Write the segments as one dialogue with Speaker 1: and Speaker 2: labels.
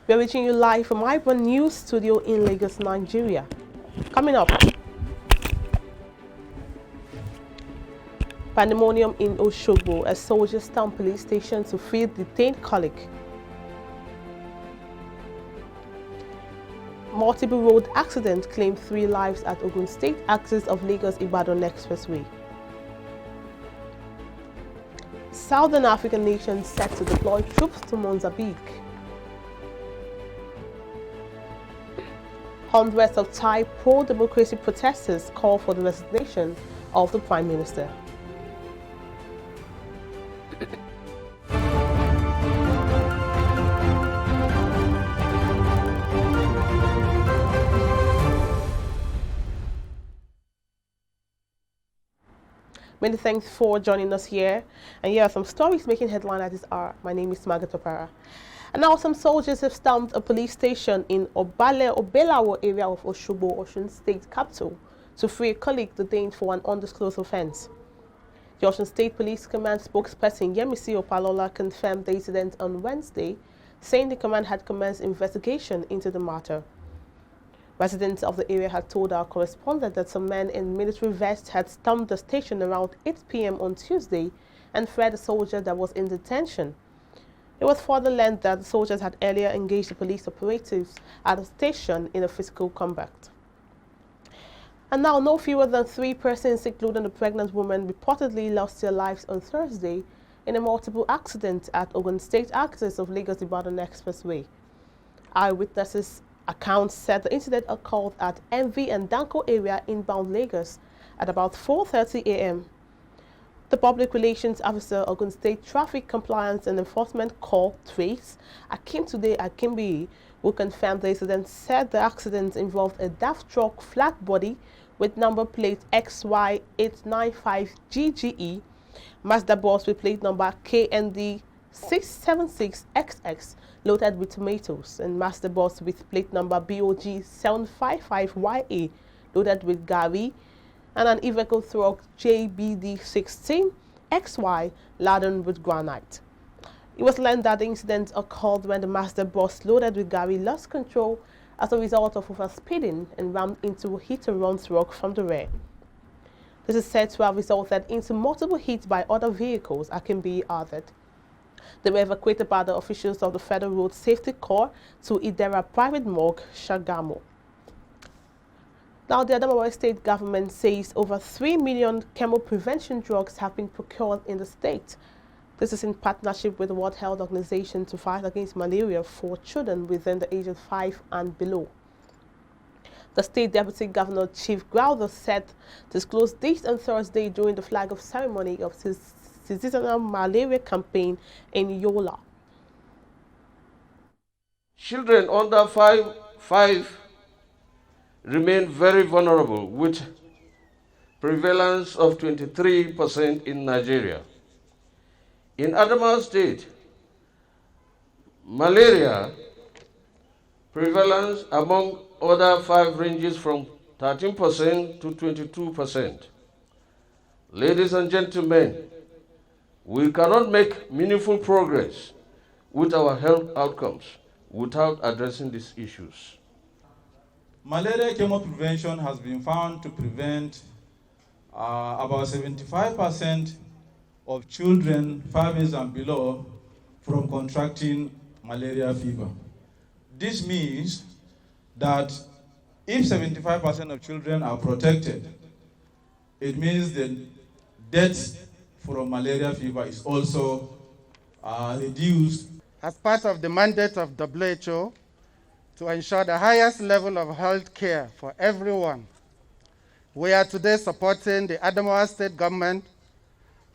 Speaker 1: We're reaching you live from iBrand News Studio in Lagos, Nigeria. Coming up, Pandemonium in Osogbo as soldiers storm police station to free detained colleague. Multiple road accident claimed 3 lives at Ogun State axis of Lagos-Ibadan Expressway. Southern African nations set to deploy troops to Mozambique. Hundreds of Thai pro-democracy protesters call for the resignation of the Prime Minister. Many thanks for joining us here. And here are some stories making headline at this hour. My name is Margaret Opara. And now some soldiers have stormed a police station in Obelawo area of Osogbo, Osun State capital, to free a colleague detained for an undisclosed offense. The Osun State Police Command spokesperson Yemisi Opalola confirmed the incident on Wednesday, saying the command had commenced investigation into the matter. Residents of the area had told our correspondent that some men in military vests had stormed the station around 8 p.m. on Tuesday and fled a soldier that was in detention. It was further learned that the soldiers had earlier engaged the police operatives at the station in a physical combat. And now, no fewer than 3 persons, including a pregnant woman, reportedly lost their lives on Thursday in a multiple accident at Ogun State axis of Lagos-Ibadan Expressway. Eyewitnesses' accounts said the incident occurred at MV and Danko area inbound Lagos at about 4:30 a.m. The Public Relations Officer, Ogun State Traffic Compliance and Enforcement Corps, Trace, Akintunde Akimbiyi, who confirmed the incident, said the accident involved a DAF truck flat body with number plate XY895GGE, Mazda bus with plate number KND 676XX loaded with tomatoes, and Mazda bus with plate number BOG 755YA loaded with gari, and an Iveco truck JBD16XY laden with granite. It was learned that the incident occurred when the Mazda bus loaded with gari lost control as a result of overspeeding and rammed into a hit-and-run truck from the rear. This is said to have resulted into multiple hits by other vehicles, Akimbiyi added. They were evacuated by the officials of the Federal Road Safety Corps to Idera Private Morgue, Shagamu. Now, the ADAMAWA state government says over 3 million CHEMOPREVENTION drugs have been procured in the state. This is in partnership with the World Health Organization to fight against malaria for children within the age of 5 and below. The State Deputy Governor Chief Growther said disclosed this on Thursday during the flag-off ceremony of his seasonal malaria campaign in Yola.
Speaker 2: Children under 5 remain very vulnerable, with prevalence of 23% in Nigeria. In Adamawa State, malaria prevalence among other 5 ranges from 13% to 22%. Ladies and gentlemen, we cannot make meaningful progress with our health outcomes without addressing these issues.
Speaker 3: Malaria chemoprevention has been found to prevent about 75% of children 5 years and below from contracting malaria fever. This means that if 75% of children are protected, it means that deaths from malaria fever is also reduced.
Speaker 4: As part of the mandate of WHO to ensure the highest level of health care for everyone, we are today supporting the Adamawa State Government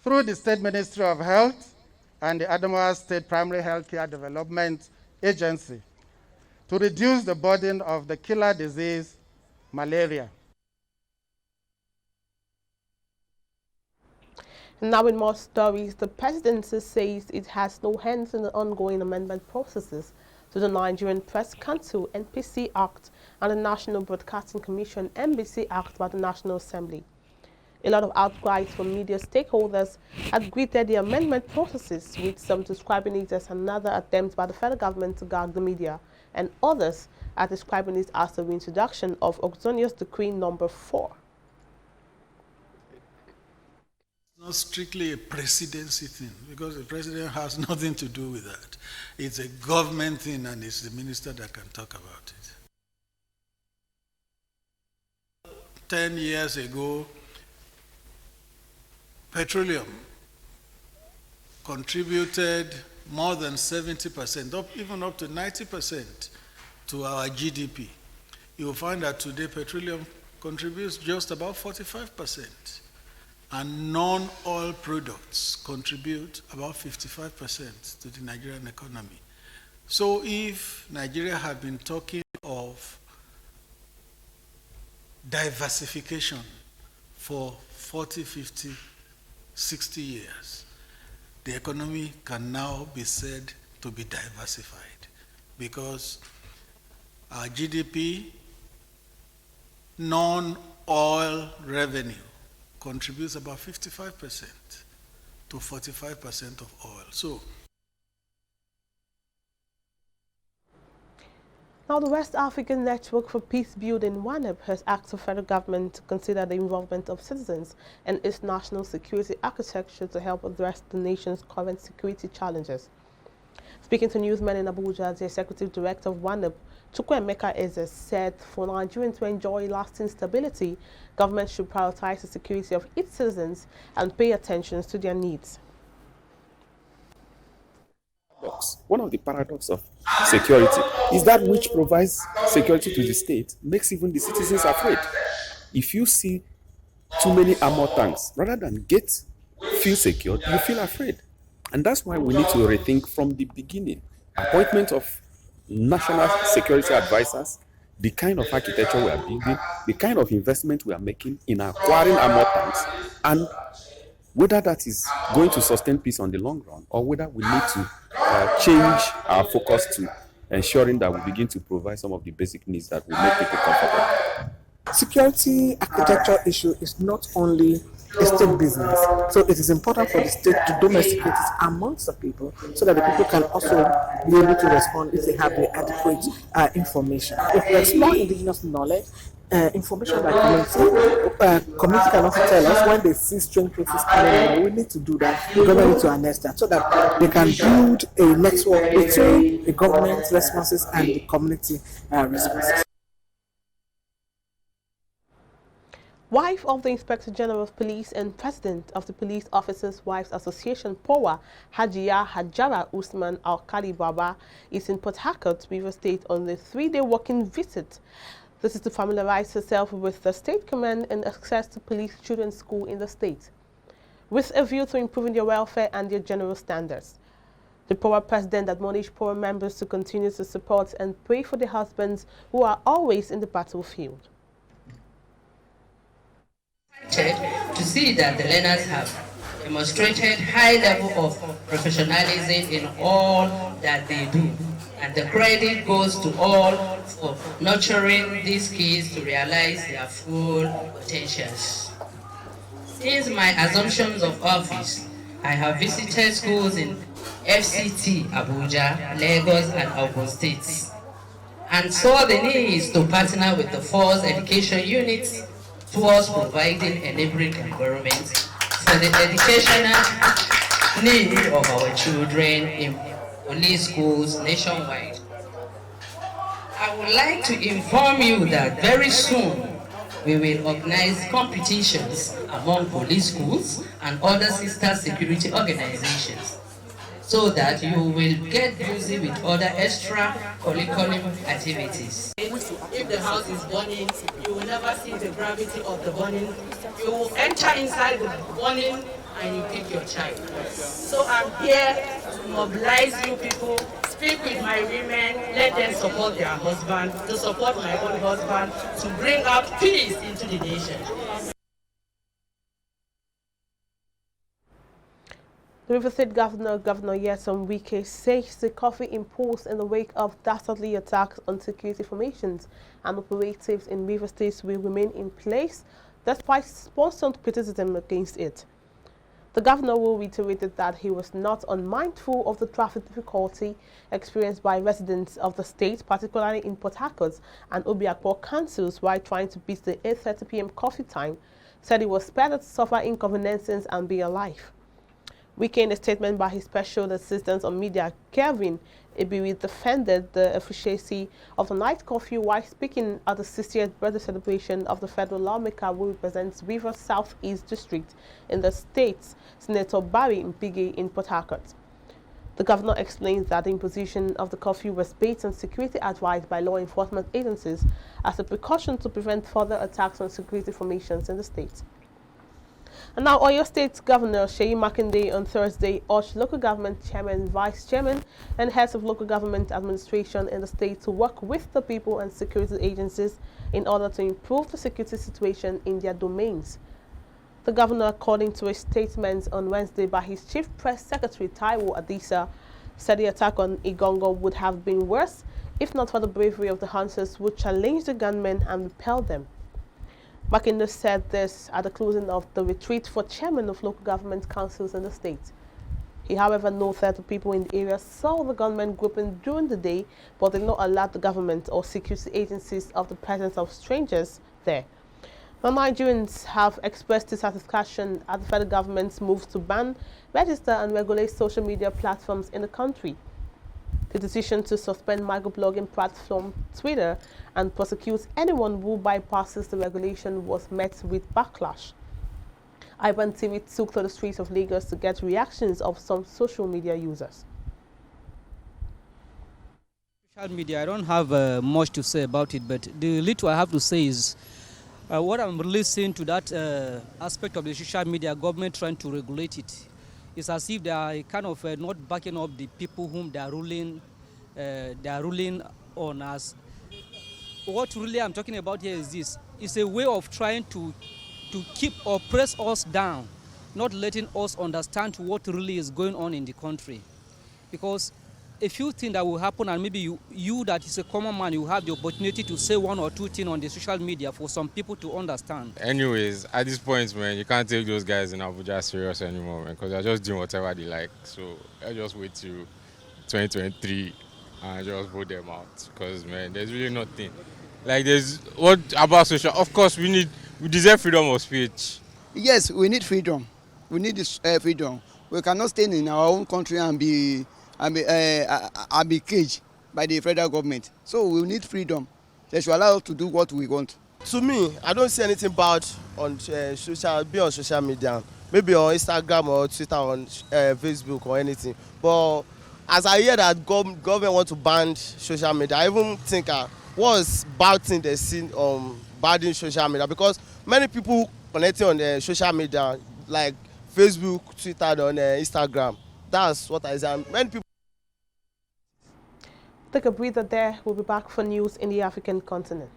Speaker 4: through the State Ministry of Health and the Adamawa State Primary Health Care Development Agency to reduce the burden of the killer disease, malaria.
Speaker 1: Now in more stories, the presidency says it has no hands in the ongoing amendment processes to the Nigerian Press Council NPC Act and the National Broadcasting Commission NBC Act by the National Assembly. A lot of outcries from media stakeholders had greeted the amendment processes, with some describing it as another attempt by the federal government to gag the media and others are describing it as the reintroduction of Oxonius Decree number 4.
Speaker 5: Not strictly a presidency thing, because the president has nothing to do with that. It's a government thing, and it's the minister that can talk about it. 10 years ago, petroleum contributed more than 70%, even up to 90% to our GDP. You will find that today petroleum contributes just about 45%. And non-oil products contribute about 55% to the Nigerian economy. So if Nigeria had been talking of diversification for 40, 50, 60 years, the economy can now be said to be diversified, because our GDP, non-oil revenue, contributes about 55% to 45% of oil. So,
Speaker 1: now the West African Network for Peace Building, WANEP, has asked the federal government to consider the involvement of citizens in its national security architecture to help address the nation's current security challenges. Speaking to newsmen in Abuja, the executive director of WANEP, Chukwuemeka Eze, said for Nigerians to enjoy lasting stability, government should prioritize the security of its citizens and pay attention to their needs.
Speaker 6: One of the paradoxes of security is that which provides security to the state makes even the citizens afraid. If you see too many armored tanks, rather than feel secure, you feel afraid. And that's why we need to rethink from the beginning. Appointment of national security advisors, the kind of architecture we are building, the kind of investment we are making in acquiring armored tanks, and whether that is going to sustain peace on the long run, or whether we need to change our focus to ensuring that we begin to provide some of the basic needs that will make people comfortable.
Speaker 7: Security architecture issue is not only a state business, so it is important for the state to domesticate it amongst the people so that the people can also be able to respond if they have the adequate information. If we explore indigenous knowledge, information by community can also tell us when they see strange places coming. We need to do that. The government needs to harness that so that they can build a network between the government responses and the community responses.
Speaker 1: Wife of the Inspector General of Police and President of the Police Officers' Wives Association, POWA, Hajiya Hajara Usman Al-Kali Baba, is in Port Harcourt, Rivers State, on a 3-day working visit. This is to familiarize herself with the state command and access to police children's school in the state, with a view to improving their welfare and their general standards. The POWA president admonished POWA members to continue to support and pray for their husbands who are always in the battlefield.
Speaker 8: To see that the learners have demonstrated high level of professionalism in all that they do, and the credit goes to all for nurturing these kids to realize their full potentials. Since my assumptions of office, I have visited schools in FCT, Abuja, Lagos, and Ogun states, and saw the needs to partner with the force education units towards providing enabling environment for the educational need of our children in police schools nationwide. I would like to inform you that very soon we will organize competitions among police schools and other sister security organizations, so that you will get busy with other extra-curriculum activities. If the house is burning, you will never see the gravity of the burning. You will enter inside the burning and you pick your child. So I'm here to mobilize you people, speak with my women, let them support their husband, to support my own husband, to bring out peace into the nation.
Speaker 1: The River State Governor, Governor Nyesom Wike, says the coffee imposed in the wake of dastardly attacks on security formations and operatives in River State will remain in place despite constant criticism against it. The governor will reiterated that he was not unmindful of the traffic difficulty experienced by residents of the state, particularly in Port Harcourt and Obiakpor councils, while trying to beat the 8:30 p.m. coffee time. Said he was spared to suffer inconveniences and be alive. Wike, in a statement by his special assistant on media, Kevin Ibiri, defended the efficacy of the night curfew while speaking at the 60th birthday celebration of the federal lawmaker who represents Rivers Southeast District in the state, Senator Barry Mpigi in Port Harcourt. The governor explains that the imposition of the curfew was based on security advice by law enforcement agencies as a precaution to prevent further attacks on security formations in the state. And now, Oyo State Governor Seyi Makinde on Thursday urged local government chairman, vice chairman, and heads of local government administration in the state to work with the people and security agencies in order to improve the security situation in their domains. The governor, according to a statement on Wednesday by his chief press secretary Taiwo Adisa, said the attack on Igongo would have been worse if not for the bravery of the hunters who challenged the gunmen and repelled them. Makinde said this at the closing of the retreat for chairmen of local government councils in the state. He, however, noted the people in the area saw the gunmen grouping during the day, but did not alert the government or security agencies of the presence of strangers there. Now, Nigerians have expressed dissatisfaction at the federal government's move to ban, register and regulate social media platforms in the country. The decision to suspend microblogging platform Twitter and prosecute anyone who bypasses the regulation was met with backlash. iBrandTV took to the streets of Lagos to get reactions of some social media users.
Speaker 9: Social media, I don't have much to say about it, but the little I have to say is what I'm really seeing to that aspect of the social media, government trying to regulate it. It's as if they are kind of not backing up the people whom they are ruling on us. What really I'm talking about here is this. It's a way of trying to keep or press us down, not letting us understand what really is going on in the country. Because a few things that will happen, and maybe you that is a common man, you have the opportunity to say one or two things on the social media for some people to understand.
Speaker 10: Anyways, at this point, man, you can't take those guys in Abuja serious anymore, man, because they're just doing whatever they like. So I just wait till 2023 and just vote them out, because, man, there's really nothing. Like, there's what about social? Of course, we deserve freedom of speech.
Speaker 11: Yes, we need freedom. We need this freedom. We cannot stay in our own country and be caged by the federal government. So we need freedom. They should allow us to do what we want.
Speaker 12: To me, I don't see anything bad on social media. Maybe on Instagram or Twitter, on Facebook or anything. But as I hear that government want to ban social media, I even think what's bad thing they see banning social media, because many people connecting on the social media like Facebook, Twitter, on Instagram. That's what I say. Many people.
Speaker 1: Take a breather there. We'll be back for news in the African continent.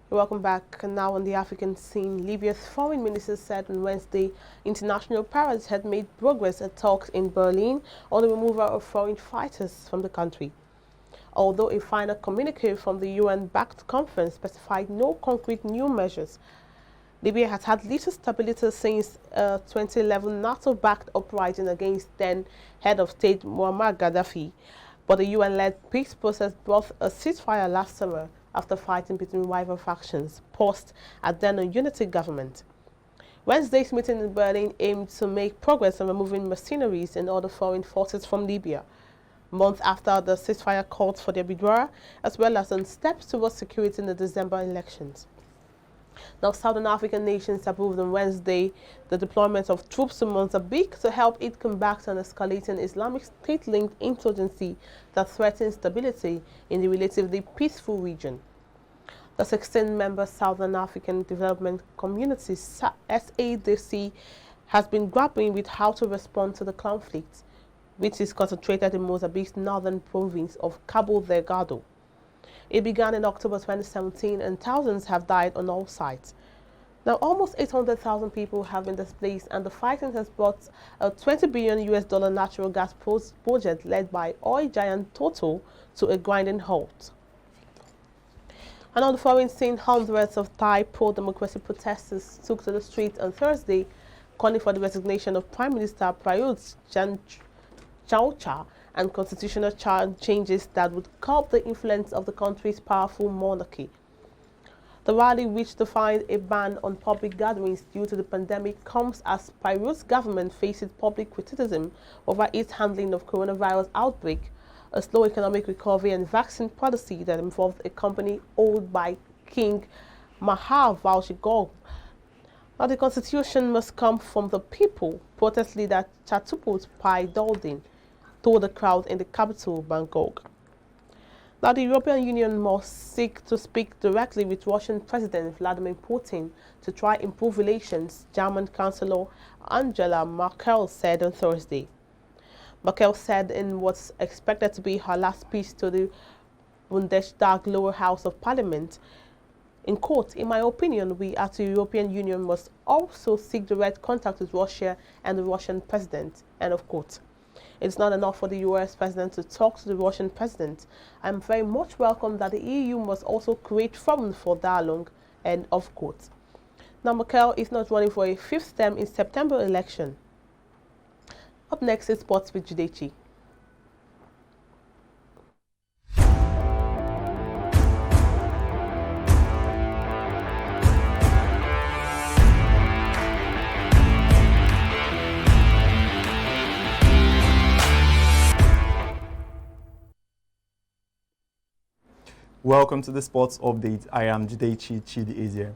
Speaker 1: Welcome back. Now on the African scene, Libya's foreign minister said on Wednesday international powers had made progress at talks in Berlin on the removal of foreign fighters from the country. Although a final communique from the UN-backed conference specified no concrete new measures, Libya has had little stability since 2011 NATO-backed uprising against then head of state Muammar Gaddafi. But the UN-led peace process brought a ceasefire last summer after fighting between rival factions, paused at then a unity government. Wednesday's meeting in Berlin aimed to make progress on removing mercenaries and other foreign forces from Libya, months after the ceasefire calls for their withdrawal, as well as on steps towards security in the December elections. Now, Southern African nations approved on Wednesday the deployment of troops to Mozambique to help it combat an escalating Islamic State-linked insurgency that threatens stability in the relatively peaceful region. The 16-member Southern African Development Community, SADC, has been grappling with how to respond to the conflict, which is concentrated in Mozambique's northern province of Cabo Delgado. It began in October 2017 and thousands have died on all sides. Now, almost 800,000 people have been displaced, and the fighting has brought a $20 billion natural gas project led by oil giant Total to a grinding halt. And on the foreign scene, hundreds of Thai pro-democracy protesters took to the streets on Thursday, calling for the resignation of Prime Minister Prayut Chan-o-cha and constitutional changes that would curb the influence of the country's powerful monarchy. The rally, which defined a ban on public gatherings due to the pandemic, comes as Prayut's government faces public criticism over its handling of coronavirus outbreak, a slow economic recovery, and vaccine policy that involved a company owned by King Maha Vajiralongkorn. Now, the constitution must come from the people, protest leader Chatuput Pai Doldin told the crowd in the capital, Bangkok. Now, the European Union must seek to speak directly with Russian President Vladimir Putin to try improve relations, German Chancellor Angela Merkel said on Thursday. Merkel said in what's expected to be her last speech to the Bundestag lower house of parliament, in quote, "In my opinion, we as the European Union must also seek direct contact with Russia and the Russian president," end of quote. It's not enough for the US president to talk to the Russian president. I'm very much welcome that the EU must also create forums for dialogue, end of quote. Now, Merkel is not running for a fifth term in September election. Up next is Sports with Judechi.
Speaker 13: Welcome to the sports update. I am Judechi Chidi.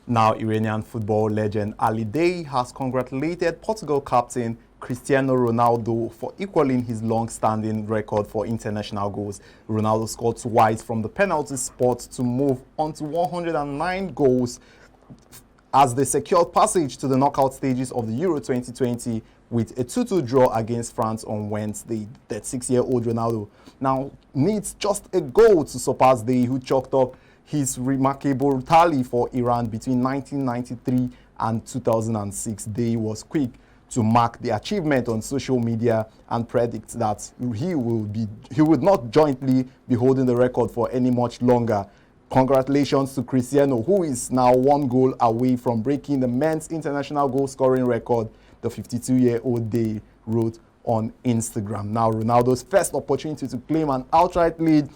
Speaker 13: Now, Iranian football legend Ali Day has congratulated Portugal captain Cristiano Ronaldo for equaling his long-standing record for international goals. Ronaldo scored twice from the penalty spot to move on to 109 goals as they secured passage to the knockout stages of the Euro 2020 with a 2-2 draw against France on Wednesday. That 6-year-old Ronaldo now needs just a goal to surpass Day, who chalked up his remarkable tally for Iran between 1993 and 2006. Day was quick to mark the achievement on social media and predict that he would not jointly be holding the record for any much longer. Congratulations to Cristiano, who is now one goal away from breaking the men's international goal scoring record, the 52-year-old Day wrote on Instagram. Now, Ronaldo's first opportunity to claim an outright lead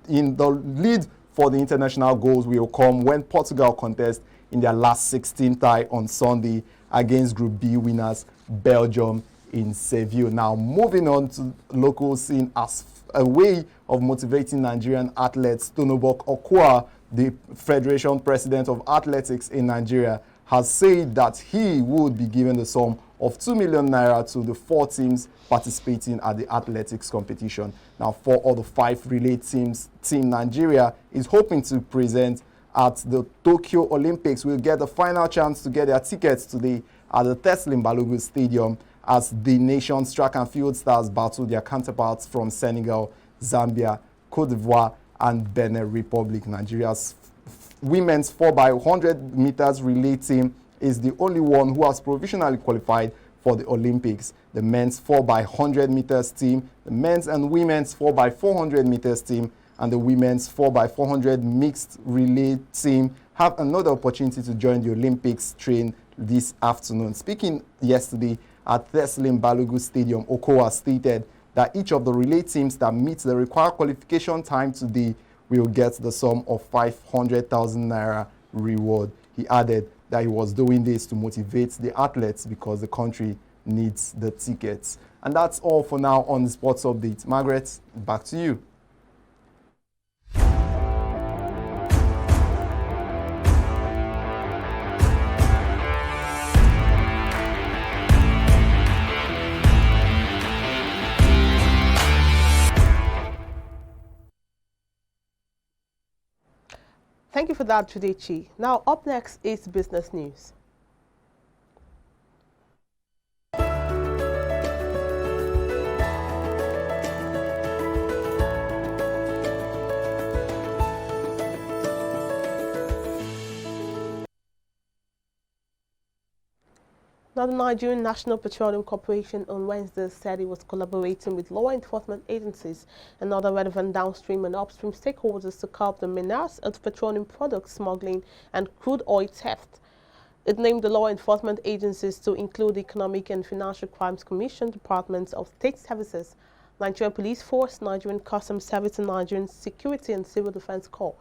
Speaker 13: in the lead for the international goals will come when Portugal contest in their last 16 tie on Sunday against Group B winners Belgium in Seville. Now, moving on to local scene as a way of motivating Nigerian athletes, Tonobok Okwa, the Federation President of Athletics in Nigeria, has said that he would be given the sum of 2 million naira to the 4 teams participating at the athletics competition. Now, 4 of the 5 relay teams, Team Nigeria is hoping to present at the Tokyo Olympics will get the final chance to get their tickets today at the Teslim Balogun Stadium as the nation's track and field stars battle their counterparts from Senegal, Zambia, Cote d'Ivoire, and Benin Republic. Nigeria's women's 4x100 meters relay team is the only one who has provisionally qualified for the Olympics. The men's 4x100 meters team, the men's and women's 4x400 meters team, and the women's 4x400 mixed relay team have another opportunity to join the Olympics train this afternoon. Speaking yesterday at Teslim Balogun Stadium, Okowa stated that each of the relay teams that meets the required qualification time today will get the sum of 500,000 naira reward. He added that he was doing this to motivate the athletes because the country needs the tickets. And that's all for now on the Sports Update. Margaret, back to you.
Speaker 1: Thank you for that, Chudechi. Now, up next is business news. Now, the Nigerian National Petroleum Corporation on Wednesday said it was collaborating with law enforcement agencies and other relevant downstream and upstream stakeholders to curb the menace of petroleum product smuggling and crude oil theft. It named the law enforcement agencies to include the Economic and Financial Crimes Commission, Departments of State Services, Nigerian Police Force, Nigerian Customs Service, and Nigerian Security and Civil Defense Corps.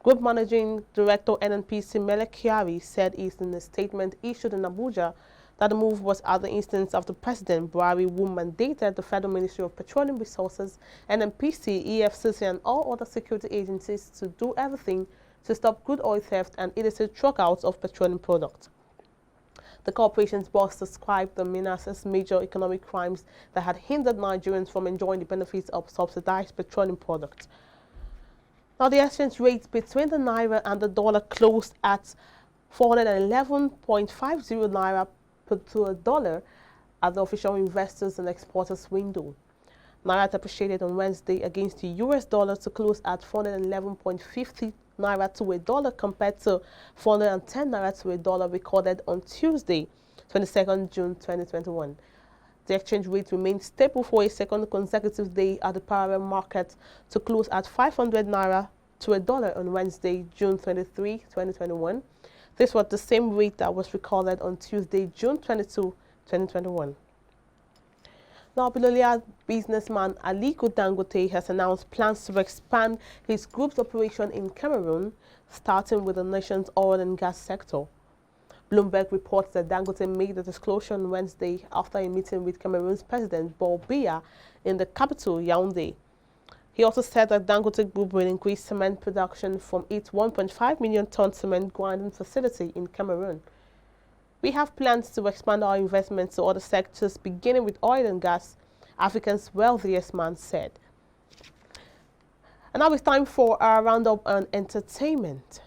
Speaker 1: Group Managing Director NNPC Mele said in a statement issued in Abuja that the move was at the instance of the President Buhari, who mandated the Federal Ministry of Petroleum Resources, NNPC, EFCC, and all other security agencies to do everything to stop crude oil theft and illicit truckouts of petroleum products. The corporation's boss described the menace as major economic crimes that had hindered Nigerians from enjoying the benefits of subsidized petroleum products. Now, the exchange rate between the Naira and the dollar closed at 411.50 Naira to a dollar at the official investors and exporters window. Naira appreciated on Wednesday against the US dollar to close at 411.50 Naira to a dollar compared to 410 Naira to a dollar recorded on Tuesday, 22nd June 2021. The exchange rate remained stable for a second consecutive day at the parallel market to close at 500 Naira to a dollar on Wednesday, June 23, 2021. This was the same rate that was recorded on Tuesday, June 22, 2021. Now, Bilolia's businessman Aliko Dangote has announced plans to expand his group's operation in Cameroon, starting with the nation's oil and gas sector. Bloomberg reports that Dangote made the disclosure on Wednesday after a meeting with Cameroon's President Paul Biya in the capital, Yaoundé. He also said that Dangote Group will increase cement production from its 1.5 million ton cement grinding facility in Cameroon. We have plans to expand our investments to other sectors, beginning with oil and gas, Africa's wealthiest man said. And now it's time for our roundup on entertainment.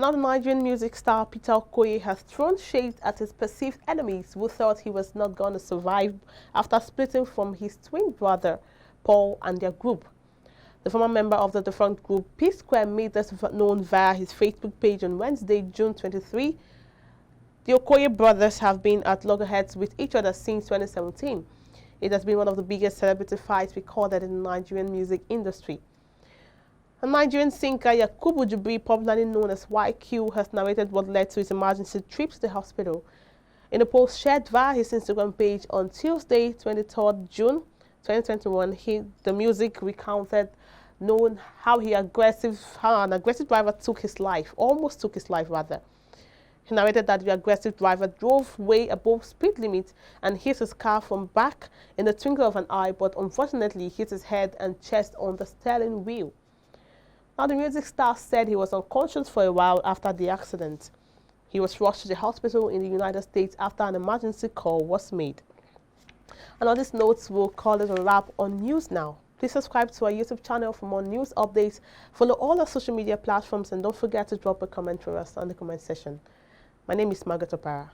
Speaker 1: Another Nigerian music star, Peter Okoye, has thrown shade at his perceived enemies who thought he was not going to survive after splitting from his twin brother, Paul, and their group. The former member of the defunct group, P-Square, made this known via his Facebook page on Wednesday, June 23. The Okoye brothers have been at loggerheads with each other since 2017. It has been one of the biggest celebrity fights recorded in the Nigerian music industry. A Nigerian singer, Yakubu Jubri, popularly known as YQ, has narrated what led to his emergency trip to the hospital. In a post shared via his Instagram page on Tuesday, 23rd June 2021, the music recounted how an aggressive driver almost took his life rather. He narrated that the aggressive driver drove way above speed limit and hit his car from back in the twinkle of an eye, but unfortunately hit his head and chest on the steering wheel. Now, the music star said he was unconscious for a while after the accident. He was rushed to the hospital in the United States after an emergency call was made. And on these notes, we'll call it a wrap on News Now. Please subscribe to our YouTube channel for more news updates. Follow all our social media platforms and don't forget to drop a comment for us on the comment section. My name is Margaret Opara.